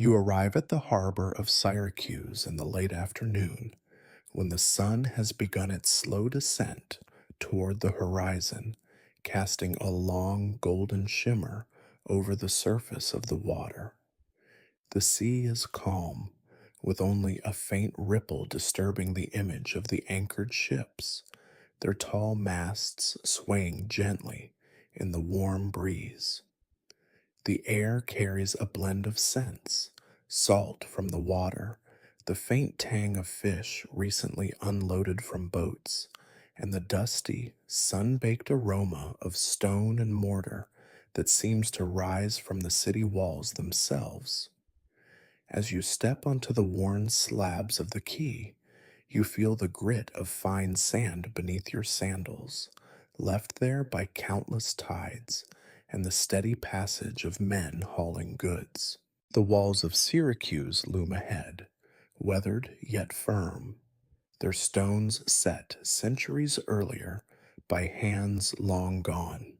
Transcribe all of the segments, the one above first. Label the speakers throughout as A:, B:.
A: You arrive at the harbor of Syracuse in the late afternoon when the sun has begun its slow descent toward the horizon, casting a long golden shimmer over the surface of the water. The sea is calm, with only a faint ripple disturbing the image of the anchored ships, their tall masts swaying gently in the warm breeze. The air carries a blend of scents: salt from the water, the faint tang of fish recently unloaded from boats, and the dusty, sun baked aroma of stone and mortar that seems to rise from the city walls themselves. As you step onto the worn slabs of the quay, you feel the grit of fine sand beneath your sandals, left there by countless tides and the steady passage of men hauling goods. The walls of Syracuse loom ahead, weathered yet firm, their stones set centuries earlier by hands long gone.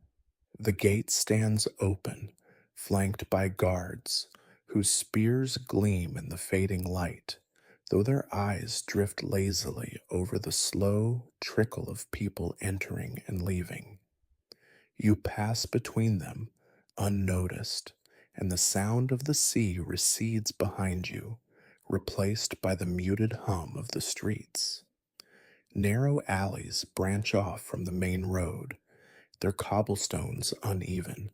A: The gate stands open, flanked by guards, whose spears gleam in the fading light, though their eyes drift lazily over the slow trickle of people entering and leaving. You pass between them, unnoticed, and the sound of the sea recedes behind you, replaced by the muted hum of the streets. Narrow alleys branch off from the main road, their cobblestones uneven,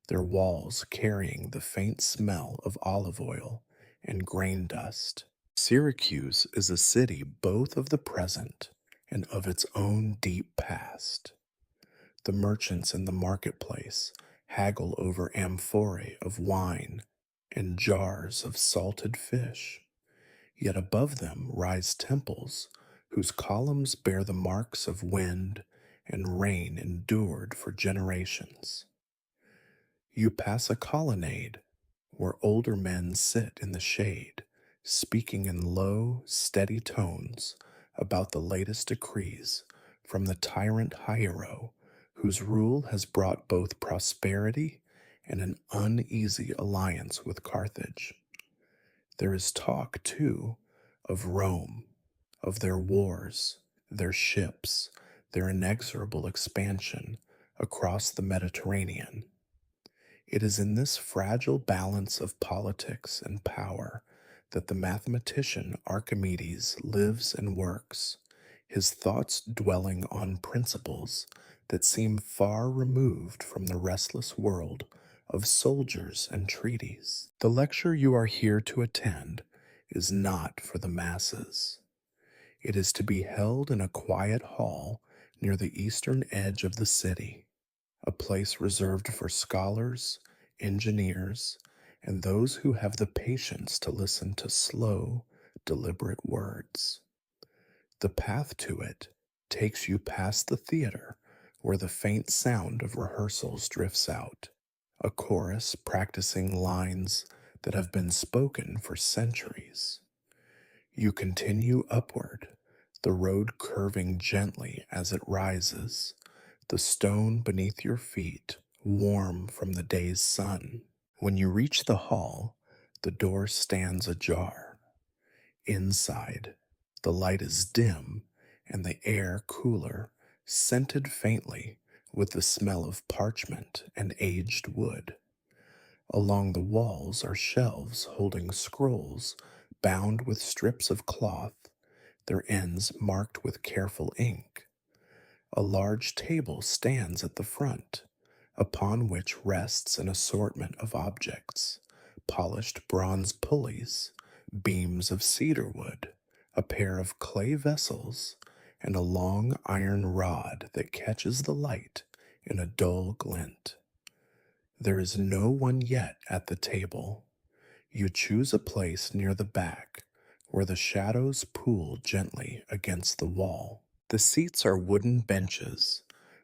A: their walls carrying the faint smell of olive oil and grain dust. Syracuse is a city both of the present and of its own deep past. The merchants in the marketplace haggle over amphorae of wine and jars of salted fish, yet above them rise temples whose columns bear the marks of wind and rain endured for generations. You pass a colonnade where older men sit in the shade, speaking in low, steady tones about the latest decrees from the tyrant Hiero, whose rule has brought both prosperity and an uneasy alliance with Carthage. There is talk, too, of Rome, of their wars, their ships, their inexorable expansion across the Mediterranean. It is in this fragile balance of politics and power that the mathematician Archimedes lives and works, his thoughts dwelling on principles that seem far removed from the restless world of soldiers and treaties. The lecture you are here to attend is not for the masses. It is to be held in a quiet hall near the eastern edge of the city, a place reserved for scholars, engineers, and those who have the patience to listen to slow, deliberate words. The path to it takes you past the theater where the faint sound of rehearsals drifts out, a chorus practicing lines that have been spoken for centuries. You continue upward, the road curving gently as it rises, the stone beneath your feet warm from the day's sun. When you reach the hall, the door stands ajar. Inside, the light is dim and the air cooler, scented faintly with the smell of parchment and aged wood. Along the walls are shelves holding scrolls bound with strips of cloth, their ends marked with careful ink. A large table stands at the front, upon which rests an assortment of objects: polished bronze pulleys, beams of cedar wood, a pair of clay vessels, and a long iron rod that catches the light in a dull glint. There is no one yet at the table. You choose a place near the back, where the shadows pool gently against the wall. The seats are wooden benches,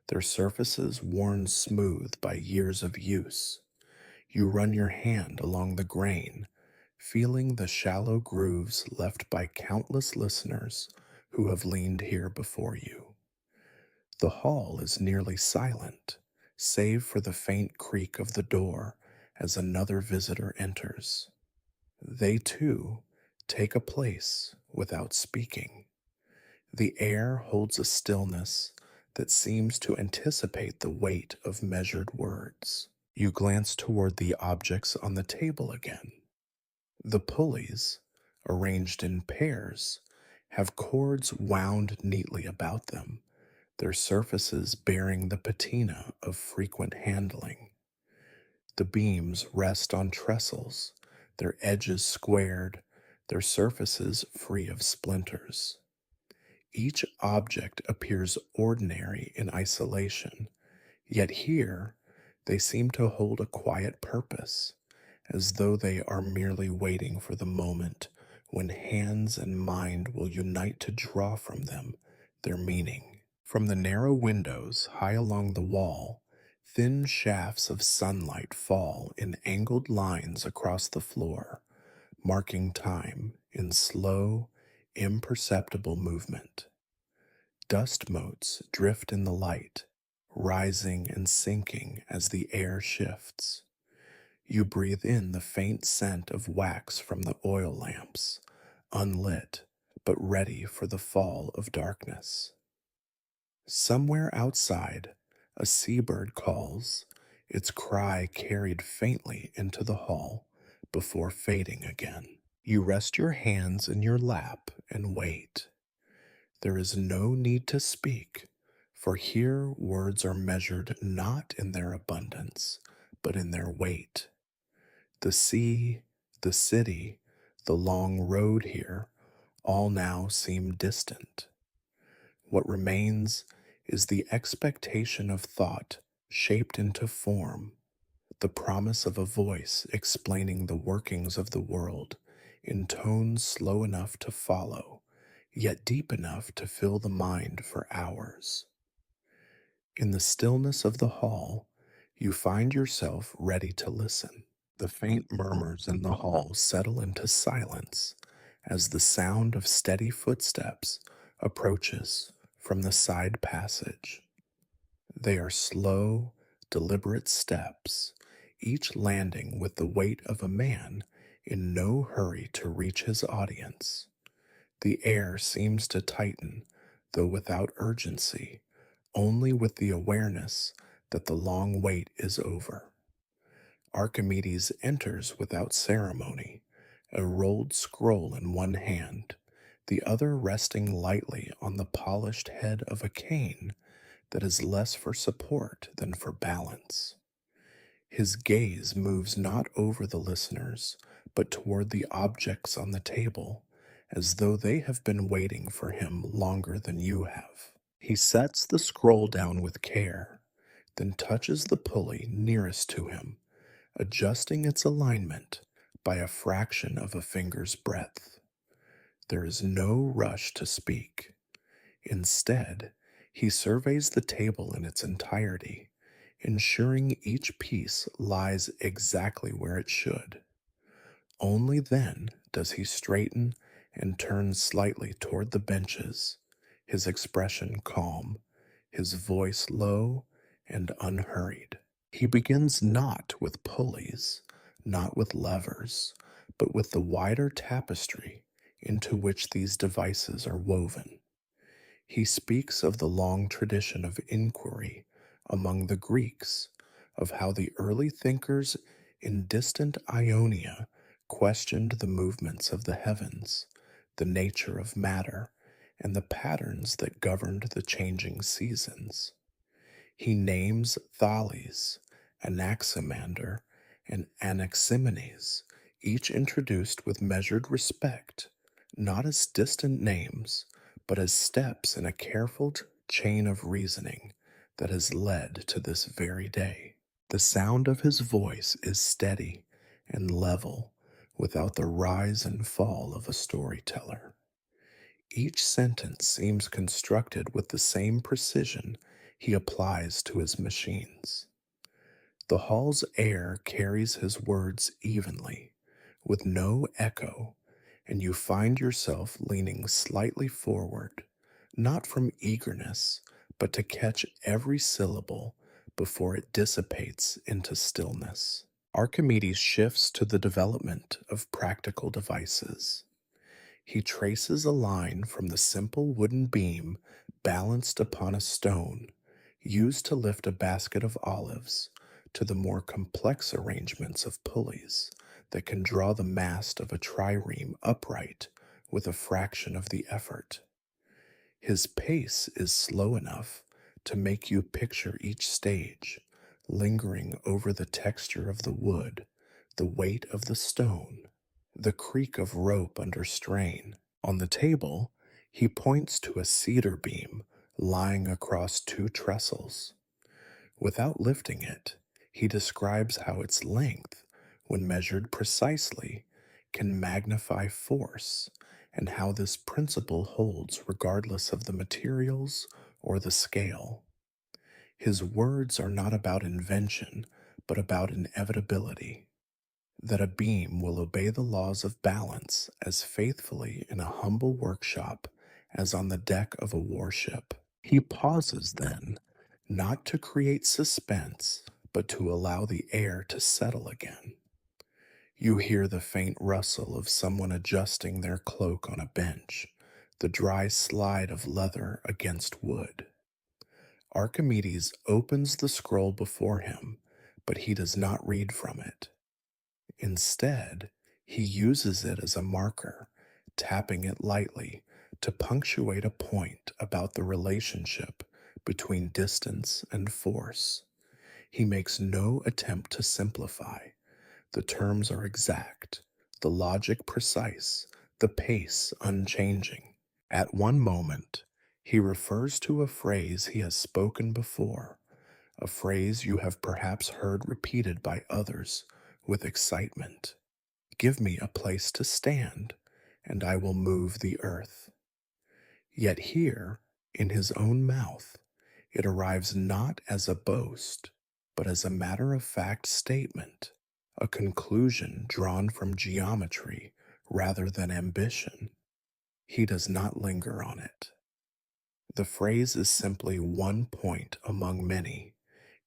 A: their surfaces worn smooth by years of use. You run your hand along the grain, feeling the shallow grooves left by countless listeners who have leaned here before you. The hall is nearly silent, save for the faint creak of the door as another visitor enters. They too take a place without speaking. The air holds a stillness that seems to anticipate the weight of measured words. You glance toward the objects on the table again. The pulleys, arranged in pairs, have cords wound neatly about them, their surfaces bearing the patina of frequent handling. The beams rest on trestles, their edges squared, their surfaces free of splinters. Each object appears ordinary in isolation, yet here they seem to hold a quiet purpose, as though they are merely waiting for the moment when hands and mind will unite to draw from them their meaning. From the narrow windows high along the wall, thin shafts of sunlight fall in angled lines across the floor, marking time in slow, imperceptible movement. Dust motes drift in the light, rising and sinking as the air shifts. You breathe in the faint scent of wax from the oil lamps, unlit but ready for the fall of darkness. Somewhere outside, a seabird calls, its cry carried faintly into the hall before fading again. You rest your hands in your lap and wait. There is no need to speak, for here words are measured not in their abundance, but in their weight. The sea, the city, the long road here, all now seem distant. What remains is the expectation of thought shaped into form, the promise of a voice explaining the workings of the world in tones slow enough to follow, yet deep enough to fill the mind for hours. In the stillness of the hall, you find yourself ready to listen. The faint murmurs in the hall settle into silence as the sound of steady footsteps approaches from the side passage. They are slow, deliberate steps, each landing with the weight of a man in no hurry to reach his audience. The air seems to tighten, though without urgency, only with the awareness that the long wait is over. Archimedes enters without ceremony, a rolled scroll in one hand, the other resting lightly on the polished head of a cane that is less for support than for balance. His gaze moves not over the listeners, but toward the objects on the table, as though they have been waiting for him longer than you have. He sets the scroll down with care, then touches the pulley nearest to him, adjusting its alignment by a fraction of a finger's breadth. There is no rush to speak. Instead, he surveys the table in its entirety, ensuring each piece lies exactly where it should. Only then does he straighten and turn slightly toward the benches, his expression calm, his voice low and unhurried. He begins not with pulleys, not with levers, but with the wider tapestry into which these devices are woven. He speaks of the long tradition of inquiry among the Greeks, of how the early thinkers in distant Ionia questioned the movements of the heavens, the nature of matter, and the patterns that governed the changing seasons. He names Thales, Anaximander, and Anaximenes, each introduced with measured respect, not as distant names, but as steps in a careful chain of reasoning that has led to this very day. The sound of his voice is steady and level, without the rise and fall of a storyteller. Each sentence seems constructed with the same precision he applies to his machines. The hall's air carries his words evenly, with no echo, and you find yourself leaning slightly forward, not from eagerness, but to catch every syllable before it dissipates into stillness. Archimedes shifts to the development of practical devices. He traces a line from the simple wooden beam balanced upon a stone used to lift a basket of olives to the more complex arrangements of pulleys that can draw the mast of a trireme upright with a fraction of the effort. His pace is slow enough to make you picture each stage, lingering over the texture of the wood, the weight of the stone, the creak of rope under strain. On the table, he points to a cedar beam lying across two trestles. Without lifting it, he describes how its length, when measured precisely, can magnify force, and how this principle holds regardless of the materials or the scale. His words are not about invention, but about inevitability, that a beam will obey the laws of balance as faithfully in a humble workshop as on the deck of a warship. He pauses then, not to create suspense, but to allow the air to settle again. You hear the faint rustle of someone adjusting their cloak on a bench, the dry slide of leather against wood. Archimedes opens the scroll before him, but he does not read from it. Instead, he uses it as a marker, tapping it lightly to punctuate a point about the relationship between distance and force. He makes no attempt to simplify. The terms are exact, the logic precise, the pace unchanging. At one moment, he refers to a phrase he has spoken before, a phrase you have perhaps heard repeated by others with excitement. Give me a place to stand, and I will move the earth. Yet here, in his own mouth, it arrives not as a boast, but as a matter of fact statement, a conclusion drawn from geometry rather than ambition. He does not linger on it. The phrase is simply one point among many,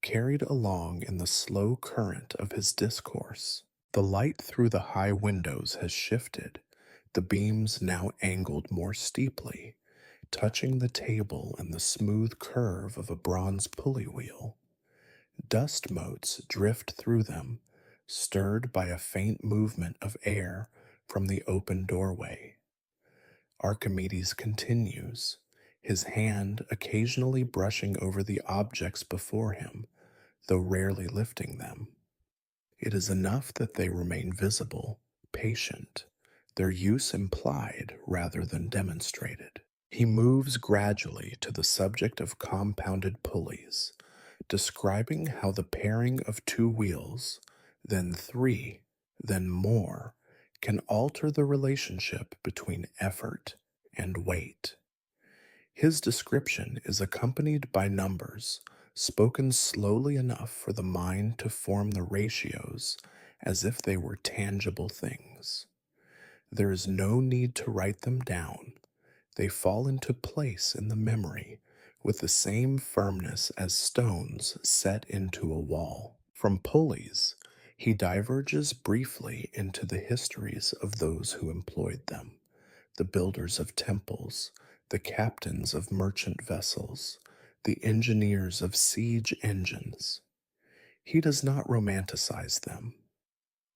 A: carried along in the slow current of his discourse. The light through the high windows has shifted, the beams now angled more steeply, touching the table and the smooth curve of a bronze pulley wheel. Dust motes drift through them, stirred by a faint movement of air from the open doorway. Archimedes continues, his hand occasionally brushing over the objects before him, though rarely lifting them. It is enough that they remain visible, patient, their use implied rather than demonstrated. He moves gradually to the subject of compounded pulleys, describing how the pairing of two wheels, then three, then more, can alter the relationship between effort and weight. His description is accompanied by numbers, spoken slowly enough for the mind to form the ratios as if they were tangible things. There is no need to write them down. They fall into place in the memory with the same firmness as stones set into a wall. From pulleys, he diverges briefly into the histories of those who employed them, the builders of temples, the captains of merchant vessels, the engineers of siege engines. He does not romanticize them.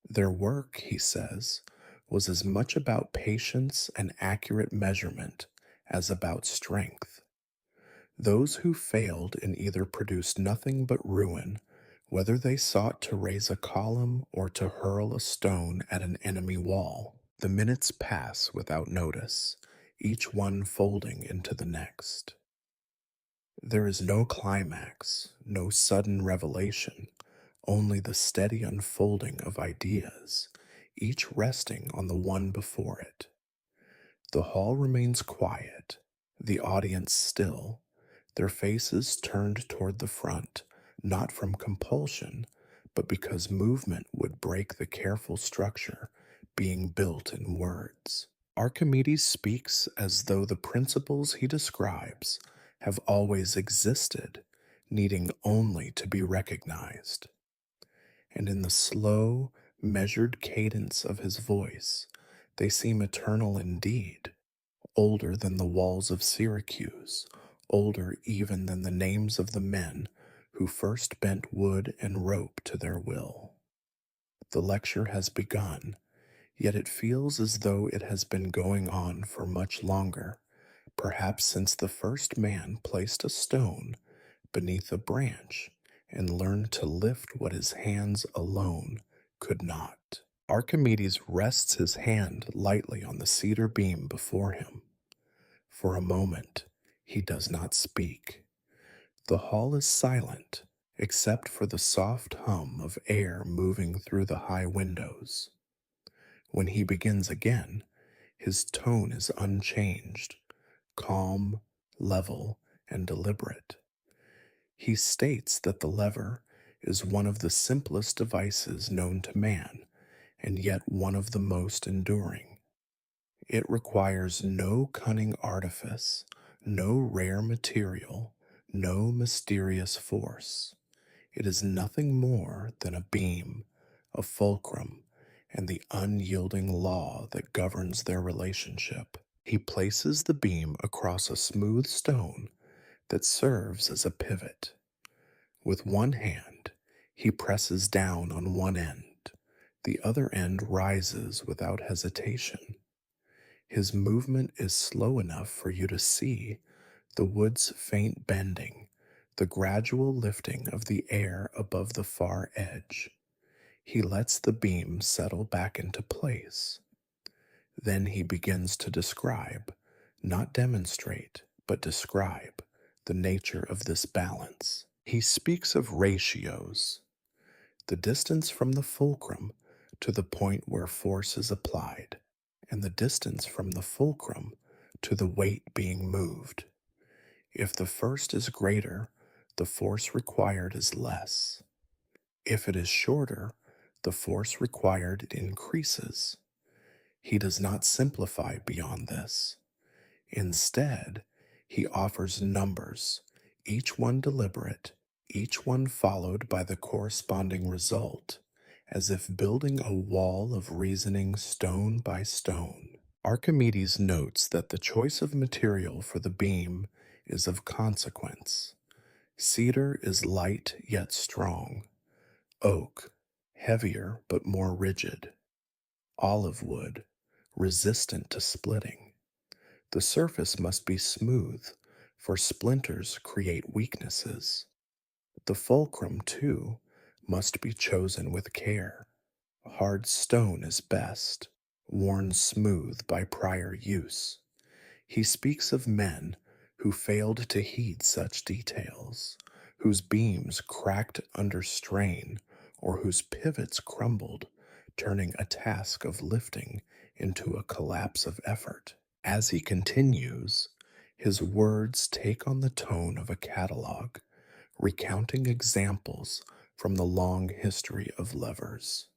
A: Their work, he says, was as much about patience and accurate measurement as about strength. Those who failed in either produced nothing but ruin, whether they sought to raise a column or to hurl a stone at an enemy wall. The minutes pass without notice, each one folding into the next. There is no climax, no sudden revelation, only the steady unfolding of ideas, each resting on the one before it. The hall remains quiet, the audience still, their faces turned toward the front, not from compulsion, but because movement would break the careful structure being built in words. Archimedes speaks as though the principles he describes have always existed, needing only to be recognized. and in the slow, measured cadence of his voice, they seem eternal indeed, older than the walls of Syracuse, older even than the names of the men who first bent wood and rope to their will. The lecture has begun, yet it feels as though it has been going on for much longer, perhaps since the first man placed a stone beneath a branch and learned to lift what his hands alone could not. Archimedes rests his hand lightly on the cedar beam before him. For a moment, he does not speak. The hall is silent, except for the soft hum of air moving through the high windows. When he begins again, his tone is unchanged, calm, level, and deliberate. He states that the lever is one of the simplest devices known to man, and yet one of the most enduring. It requires no cunning artifice, no rare material, no mysterious force. It is nothing more than a beam, a fulcrum, and the unyielding law that governs their relationship. He places the beam across a smooth stone that serves as a pivot. With one hand, he presses down on one end. The other end rises without hesitation. His movement is slow enough for you to see the wood's faint bending, the gradual lifting of the air above the far edge. He lets the beam settle back into place. Then he begins to describe, not demonstrate, but describe, the nature of this balance. He speaks of ratios, the distance from the fulcrum to the point where force is applied, and the distance from the fulcrum to the weight being moved. If the first is greater, the force required is less. If it is shorter, the force required increases. He does not simplify beyond this. Instead, he offers numbers, each one deliberate, each one followed by the corresponding result, as if building a wall of reasoning stone by stone. Archimedes notes that the choice of material for the beam is of consequence. Cedar is light yet strong, oak, heavier but more rigid, olive wood, resistant to splitting. The surface must be smooth, for splinters create weaknesses. The fulcrum, too, must be chosen with care. Hard stone is best, worn smooth by prior use. He speaks of men who failed to heed such details, whose beams cracked under strain, or whose pivots crumbled, turning a task of lifting into a collapse of effort. As he continues, his words take on the tone of a catalog, recounting examples from the long history of levers.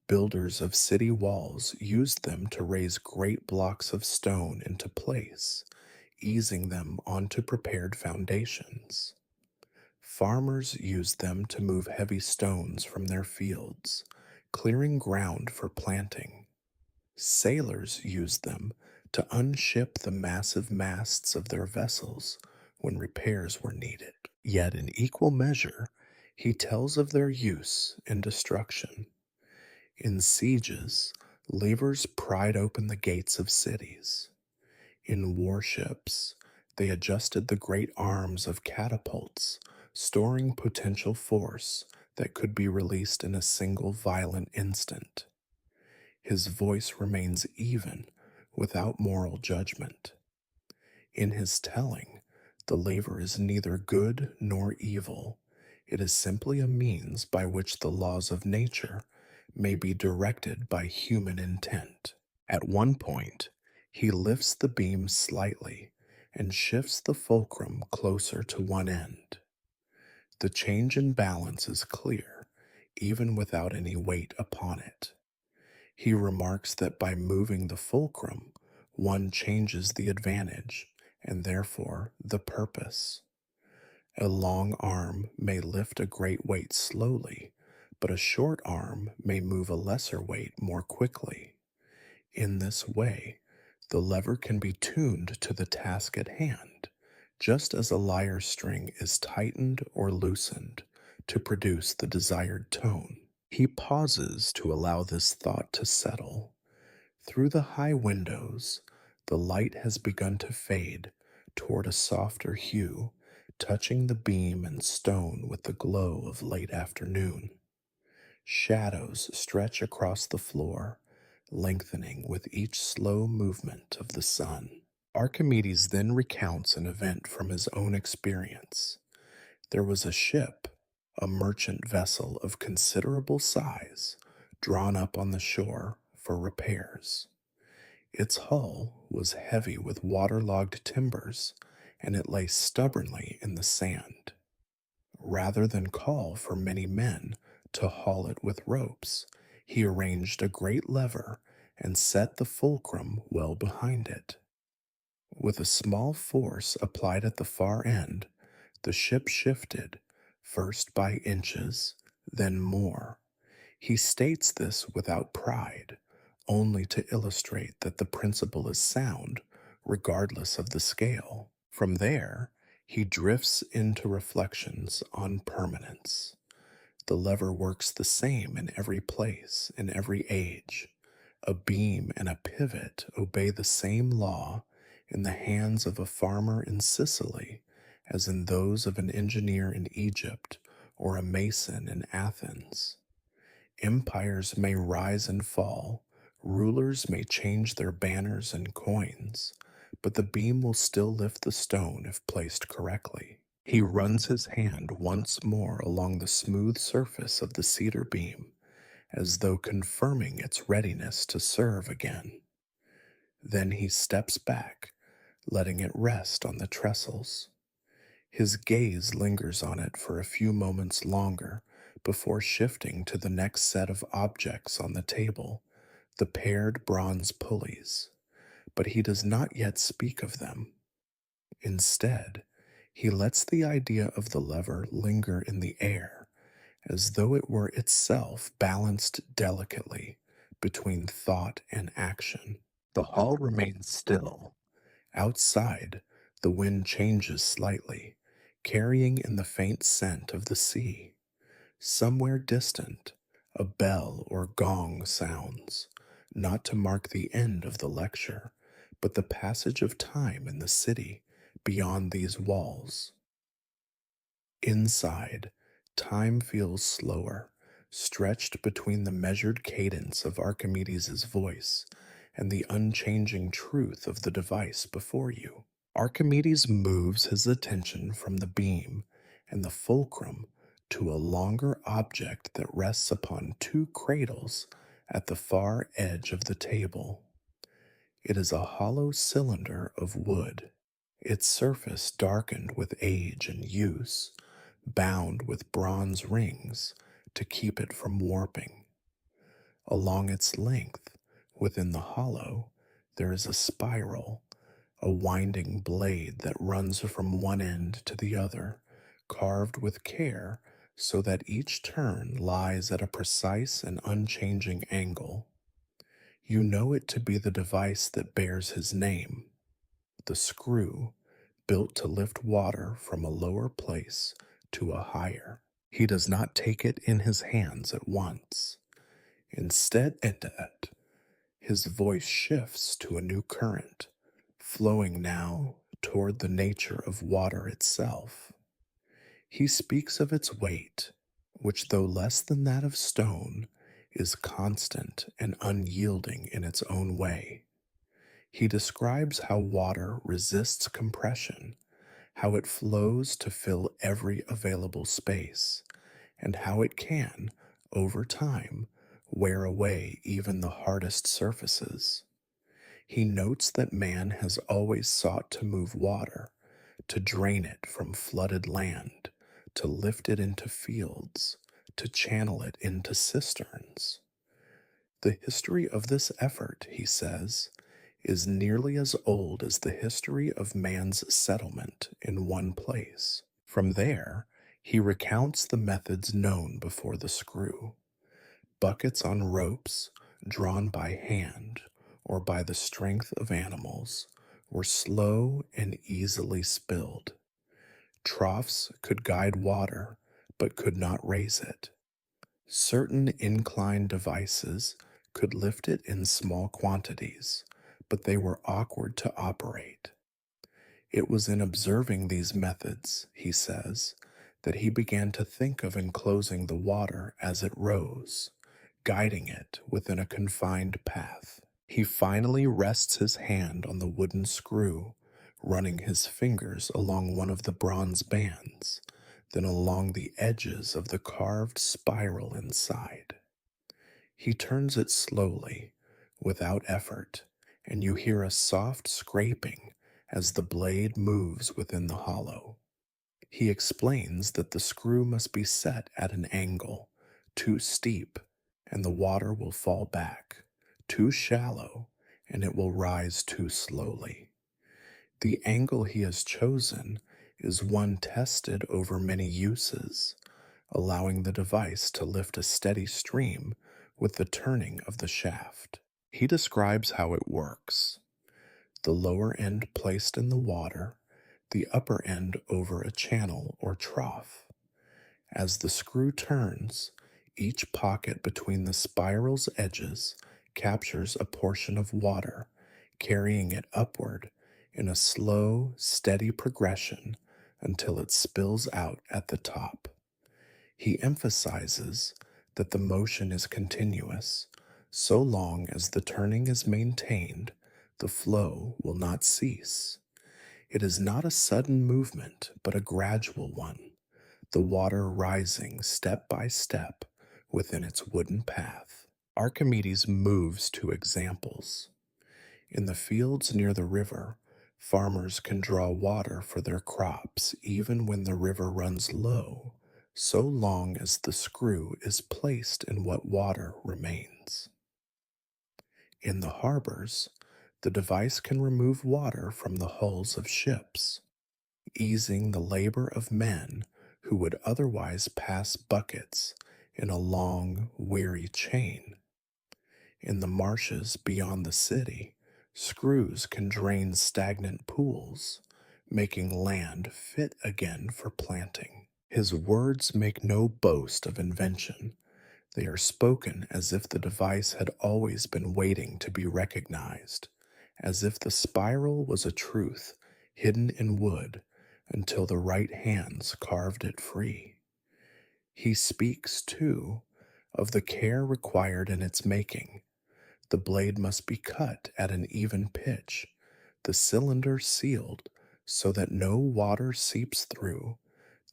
A: Builders of city walls used them to raise great blocks of stone into place, easing them onto prepared foundations. Farmers used them to move heavy stones from their fields, clearing ground for planting. Sailors used them to unship the massive masts of their vessels when repairs were needed. Yet in equal measure, he tells of their use and destruction. In sieges, levers pried open the gates of cities. In warships, they adjusted the great arms of catapults, storing potential force that could be released in a single violent instant. His voice remains even, without moral judgment. In his telling, the lever is neither good nor evil. It is simply a means by which the laws of nature may be directed by human intent. At one point, he lifts the beam slightly and shifts the fulcrum closer to one end. The change in balance is clear, even without any weight upon it. He remarks that by moving the fulcrum, one changes the advantage and therefore the purpose. A long arm may lift a great weight slowly, but a short arm may move a lesser weight more quickly. In this way, the lever can be tuned to the task at hand, just as a lyre string is tightened or loosened to produce the desired tone. He pauses to allow this thought to settle. Through the high windows, the light has begun to fade toward a softer hue, touching the beam and stone with the glow of late afternoon. Shadows stretch across the floor, lengthening with each slow movement of the sun. Archimedes then recounts an event from his own experience. There was a ship, a merchant vessel of considerable size, drawn up on the shore for repairs. Its hull was heavy with waterlogged timbers, and it lay stubbornly in the sand. Rather than call for many men to haul it with ropes, he arranged a great lever and set the fulcrum well behind it. With a small force applied at the far end, the ship shifted, first by inches, then more. He states this without pride, only to illustrate that the principle is sound, regardless of the scale. From there, he drifts into reflections on permanence. The lever works the same in every place, in every age. A beam and a pivot obey the same law in the hands of a farmer in Sicily as in those of an engineer in Egypt or a mason in Athens. Empires may rise and fall, rulers may change their banners and coins, but the beam will still lift the stone if placed correctly. He runs his hand once more along the smooth surface of the cedar beam, as though confirming its readiness to serve again. Then he steps back, letting it rest on the trestles. His gaze lingers on it for a few moments longer before shifting to the next set of objects on the table, the paired bronze pulleys. But he does not yet speak of them. Instead, he lets the idea of the lever linger in the air, as though it were itself balanced delicately between thought and action. The hall remains still. Outside, the wind changes slightly, carrying in the faint scent of the sea. Somewhere distant, a bell or gong sounds, not to mark the end of the lecture, but the passage of time in the city beyond these walls. Inside, time feels slower, stretched between the measured cadence of Archimedes' voice and the unchanging truth of the device before you. Archimedes moves his attention from the beam and the fulcrum to a longer object that rests upon two cradles at the far edge of the table. It is a hollow cylinder of wood, its surface darkened with age and use, bound with bronze rings to keep it from warping. Along its length, within the hollow, there is a spiral, a winding blade that runs from one end to the other, carved with care so that each turn lies at a precise and unchanging angle. You know it to be the device that bears his name, the screw, built to lift water from a lower place to a higher. He does not take it in his hands at once. Instead, his voice shifts to a new current, flowing now toward the nature of water itself. He speaks of its weight, which, though less than that of stone, is constant and unyielding in its own way. He describes how water resists compression, how it flows to fill every available space, and how it can, over time, wear away even the hardest surfaces. He notes that man has always sought to move water, to drain it from flooded land, to lift it into fields, to channel it into cisterns. The history of this effort, he says, is nearly as old as the history of man's settlement in one place. From there, He recounts the methods known before the screw: buckets on ropes drawn by hand or by the strength of animals were slow and easily spilled. Troughs could guide water but could not raise it. Certain inclined devices could lift it in small quantities, but they were awkward to operate. It was in observing these methods, he says, that he began to think of enclosing the water as it rose, guiding it within a confined path. He finally rests his hand on the wooden screw, running his fingers along one of the bronze bands, then along the edges of the carved spiral inside. He turns it slowly, without effort, and you hear a soft scraping as the blade moves within the hollow. He explains that the screw must be set at an angle too steep, and the water will fall back, too shallow, and it will rise too slowly. The angle he has chosen is one tested over many uses, allowing the device to lift a steady stream with the turning of the shaft. He describes how it works: the lower end placed in the water, the upper end over a channel or trough. As the screw turns, each pocket between the spiral's edges captures a portion of water, carrying it upward in a slow, steady progression until it spills out at the top. He emphasizes that the motion is continuous. So long as the turning is maintained, the flow will not cease. It is not a sudden movement, but a gradual one, the water rising step by step within its wooden path. Archimedes moves to examples. In the fields near the river, farmers can draw water for their crops even when the river runs low, so long as the screw is placed in what water remains. In the harbors, the device can remove water from the hulls of ships, easing the labor of men who would otherwise pass buckets in a long, weary chain. In the marshes beyond the city, screws can drain stagnant pools, making land fit again for planting. His words make no boast of invention. They are spoken as if the device had always been waiting to be recognized, as if the spiral was a truth hidden in wood until the right hands carved it free. He speaks, too, of the care required in its making. The blade must be cut at an even pitch, the cylinder sealed so that no water seeps through,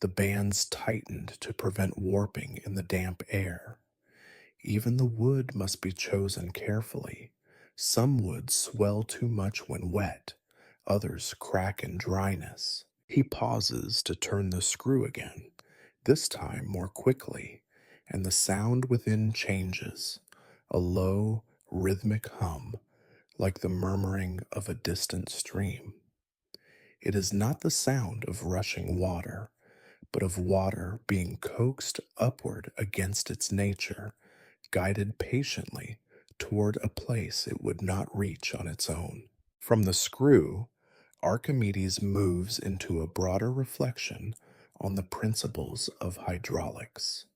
A: the bands tightened to prevent warping in the damp air. Even the wood must be chosen carefully. Some woods swell too much when wet, others crack in dryness. He pauses to turn the screw again, this time more quickly, and the sound within changes, a low, rhythmic hum, like the murmuring of a distant stream. It is not the sound of rushing water, but of water being coaxed upward against its nature, guided patiently toward a place it would not reach on its own. From the screw, Archimedes moves into a broader reflection on the principles of hydraulics.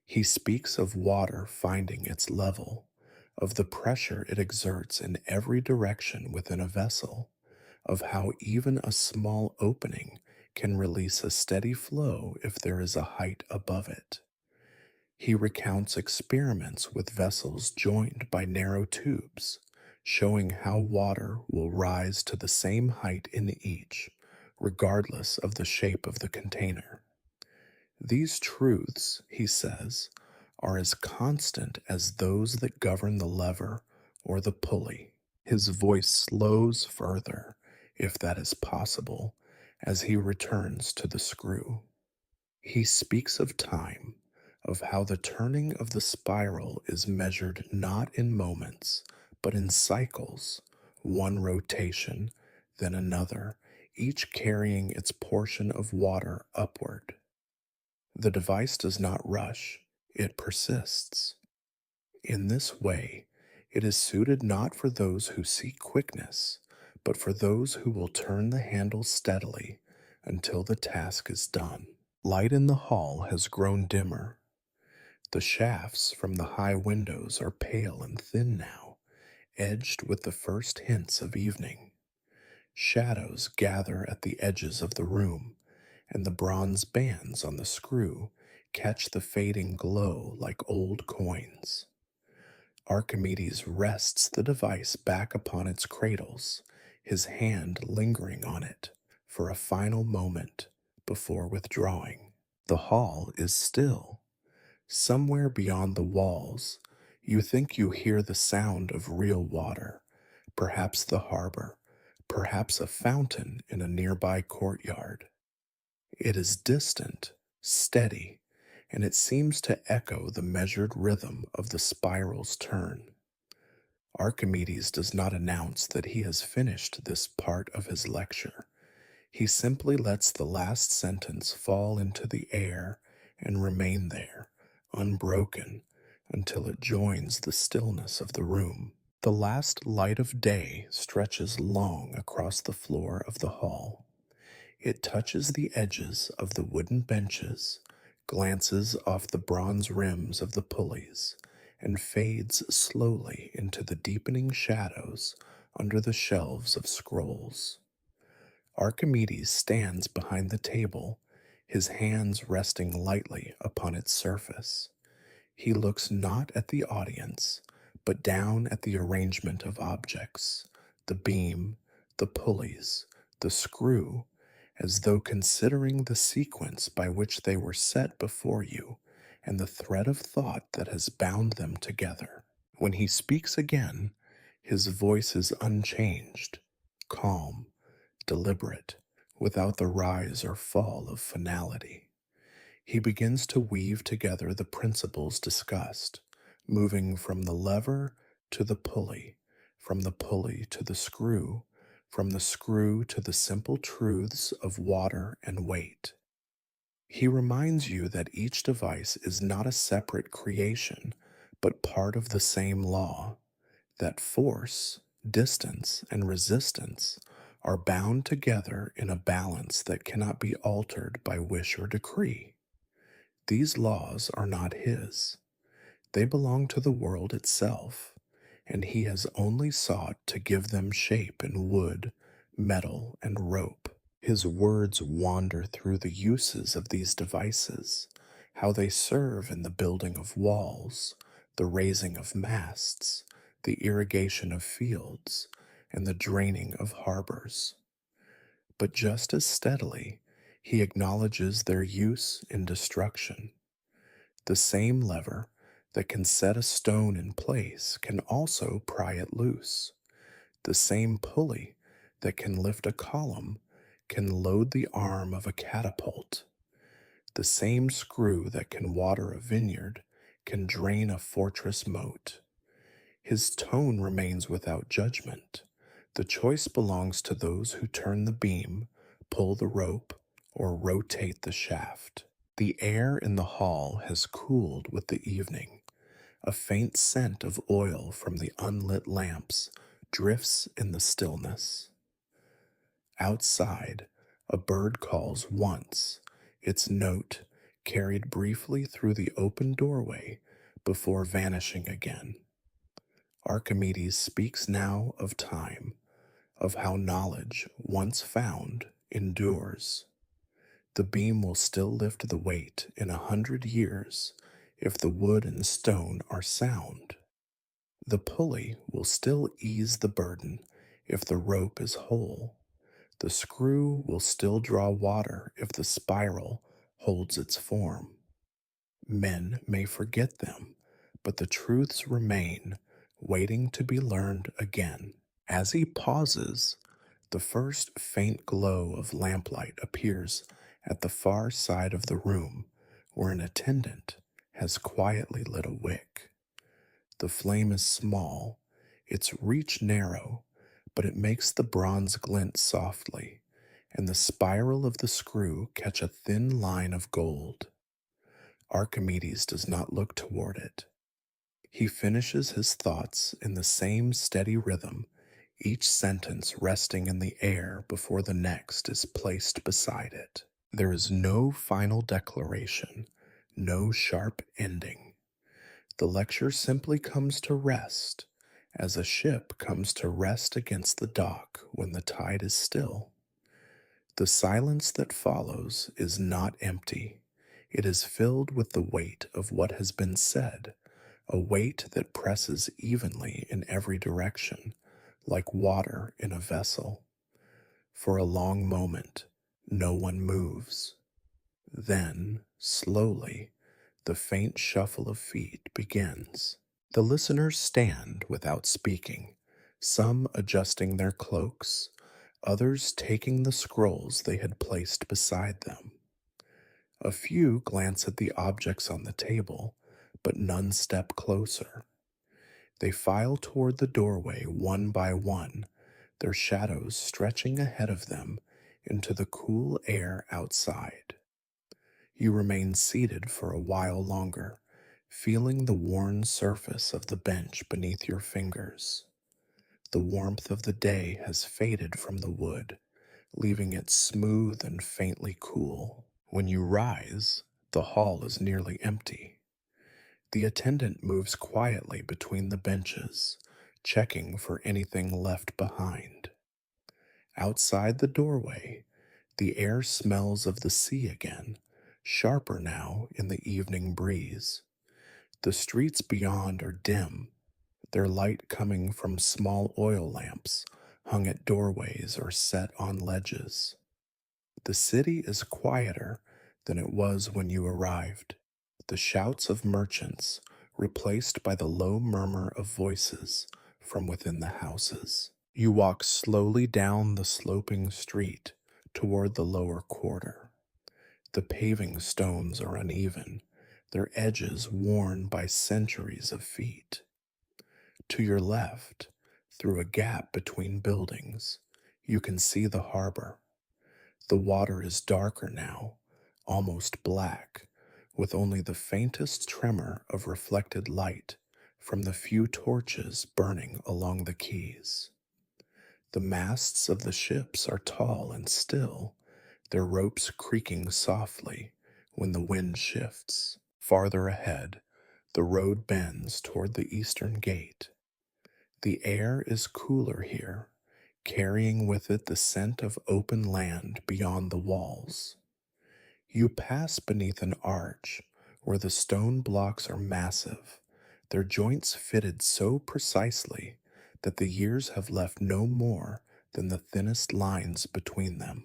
A: He speaks of water finding its level, of the pressure it exerts in every direction within a vessel, of how even a small opening can release a steady flow if there is a height above it. He recounts experiments with vessels joined by narrow tubes, showing how water will rise to the same height in each, regardless of the shape of the container. These truths, he says, are as constant as those that govern the lever or the pulley. His voice slows further, if that is possible, as he returns to the screw. He speaks of time, of how the turning of the spiral is measured not in moments, but in cycles, one rotation, then another, each carrying its portion of water upward. The device does not rush, it persists. In this way, it is suited not for those who seek quickness, but for those who will turn the handle steadily until the task is done. Light in the hall has grown dimmer. The shafts from the high windows are pale and thin now, edged with the first hints of evening. Shadows gather at the edges of the room, and the bronze bands on the screw catch the fading glow like old coins. Archimedes rests the device back upon its cradles, his hand lingering on it for a final moment before withdrawing. The hall is still. Somewhere beyond the walls, you think you hear the sound of real water, perhaps the harbor, perhaps a fountain in a nearby courtyard. It is distant, steady, and it seems to echo the measured rhythm of the spiral's turn. Archimedes does not announce that he has finished this part of his lecture. He simply lets the last sentence fall into the air and remain there, unbroken, until it joins the stillness of the room. The last light of day stretches long across the floor of the hall. It touches the edges of the wooden benches, glances off the bronze rims of the pulleys, and fades slowly into the deepening shadows under the shelves of scrolls. Archimedes stands behind the table, his hands resting lightly upon its surface. He looks not at the audience, but down at the arrangement of objects, the beam, the pulleys, the screw, as though considering the sequence by which they were set before you and the thread of thought that has bound them together. When he speaks again, his voice is unchanged, calm, deliberate, without the rise or fall of finality. He begins to weave together the principles discussed, moving from the lever to the pulley, from the pulley to the screw, from the screw to the simple truths of water and weight. He reminds you that each device is not a separate creation, but part of the same law, that force, distance, and resistance are bound together in a balance that cannot be altered by wish or decree. These laws are not his. They belong to the world itself, and he has only sought to give them shape in wood, metal, and rope. His words wander through the uses of these devices, how they serve in the building of walls, the raising of masts, the irrigation of fields, and the draining of harbors. But just as steadily, he acknowledges their use in destruction. The same lever that can set a stone in place can also pry it loose. The same pulley that can lift a column can load the arm of a catapult. The same screw that can water a vineyard can drain a fortress moat. His tone remains without judgment. The choice belongs to those who turn the beam, pull the rope, or rotate the shaft. The air in the hall has cooled with the evening. A faint scent of oil from the unlit lamps drifts in the stillness. Outside, a bird calls once, its note carried briefly through the open doorway before vanishing again. Archimedes speaks now of time, of how knowledge, once found, endures. The beam will still lift the weight in 100 years if the wood and stone are sound. The pulley will still ease the burden if the rope is whole. The screw will still draw water if the spiral holds its form. Men may forget them, but the truths remain, waiting to be learned again. As he pauses, the first faint glow of lamplight appears at the far side of the room, where an attendant has quietly lit a wick. The flame is small, its reach narrow, but it makes the bronze glint softly, and the spiral of the screw catch a thin line of gold. Archimedes does not look toward it. He finishes his thoughts in the same steady rhythm, each sentence resting in the air before the next is placed beside it. There is no final declaration, no sharp ending. The lecture simply comes to rest, as a ship comes to rest against the dock when the tide is still. The silence that follows is not empty. It is filled with the weight of what has been said, a weight that presses evenly in every direction, like water in a vessel. For a long moment, no one moves. Then, slowly, the faint shuffle of feet begins. The listeners stand without speaking, some adjusting their cloaks, others taking the scrolls they had placed beside them. A few glance at the objects on the table, but none step closer. They file toward the doorway one by one, their shadows stretching ahead of them into the cool air outside. You remain seated for a while longer, feeling the worn surface of the bench beneath your fingers. The warmth of the day has faded from the wood, leaving it smooth and faintly cool. When you rise, the hall is nearly empty. The attendant moves quietly between the benches, checking for anything left behind. Outside the doorway, the air smells of the sea again, sharper now in the evening breeze. The streets beyond are dim, their light coming from small oil lamps hung at doorways or set on ledges. The city is quieter than it was when you arrived. The shouts of merchants replaced by the low murmur of voices from within the houses. You walk slowly down the sloping street toward the lower quarter. The paving stones are uneven, their edges worn by centuries of feet. To your left, through a gap between buildings, you can see the harbor. The water is darker now, almost black, with only the faintest tremor of reflected light from the few torches burning along the quays. The masts of the ships are tall and still, their ropes creaking softly when the wind shifts. Farther ahead, the road bends toward the eastern gate. The air is cooler here, carrying with it the scent of open land beyond the walls. You pass beneath an arch where the stone blocks are massive, their joints fitted so precisely that the years have left no more than the thinnest lines between them.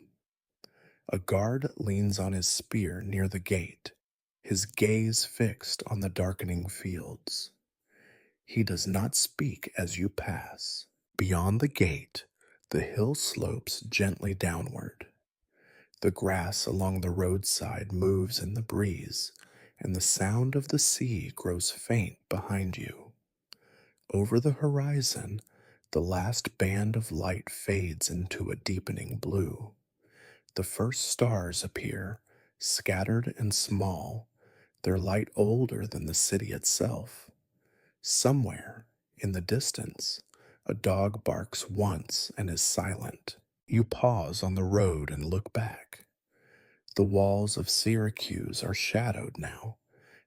A: A guard leans on his spear near the gate, his gaze fixed on the darkening fields. He does not speak as you pass. Beyond the gate, the hill slopes gently downward. The grass along the roadside moves in the breeze, and the sound of the sea grows faint behind you. Over the horizon, the last band of light fades into a deepening blue. The first stars appear, scattered and small, their light older than the city itself. Somewhere, in the distance, a dog barks once and is silent. You pause on the road and look back. The walls of Syracuse are shadowed now,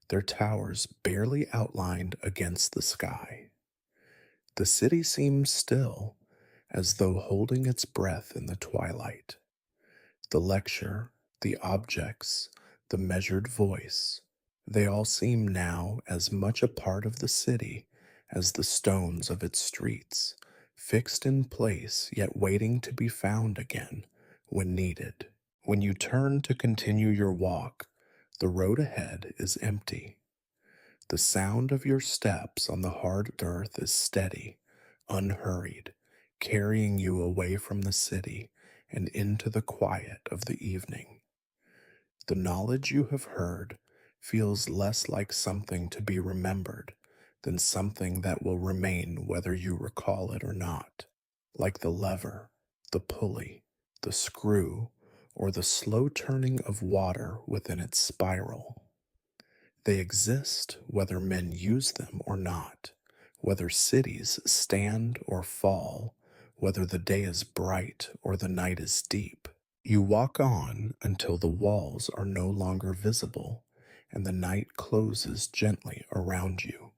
A: their towers barely outlined against the sky. The city seems still, as though holding its breath in the twilight. The lecture, the objects, the measured voice, they all seem now as much a part of the city as the stones of its streets, fixed in place yet waiting to be found again when needed. When you turn to continue your walk, the road ahead is empty. The sound of your steps on the hard earth is steady, unhurried, carrying you away from the city and into the quiet of the evening. The knowledge you have heard feels less like something to be remembered than something that will remain whether you recall it or not, like the lever, the pulley, the screw, or the slow turning of water within its spiral. They exist whether men use them or not, whether cities stand or fall, whether the day is bright or the night is deep. You walk on until the walls are no longer visible and the night closes gently around you.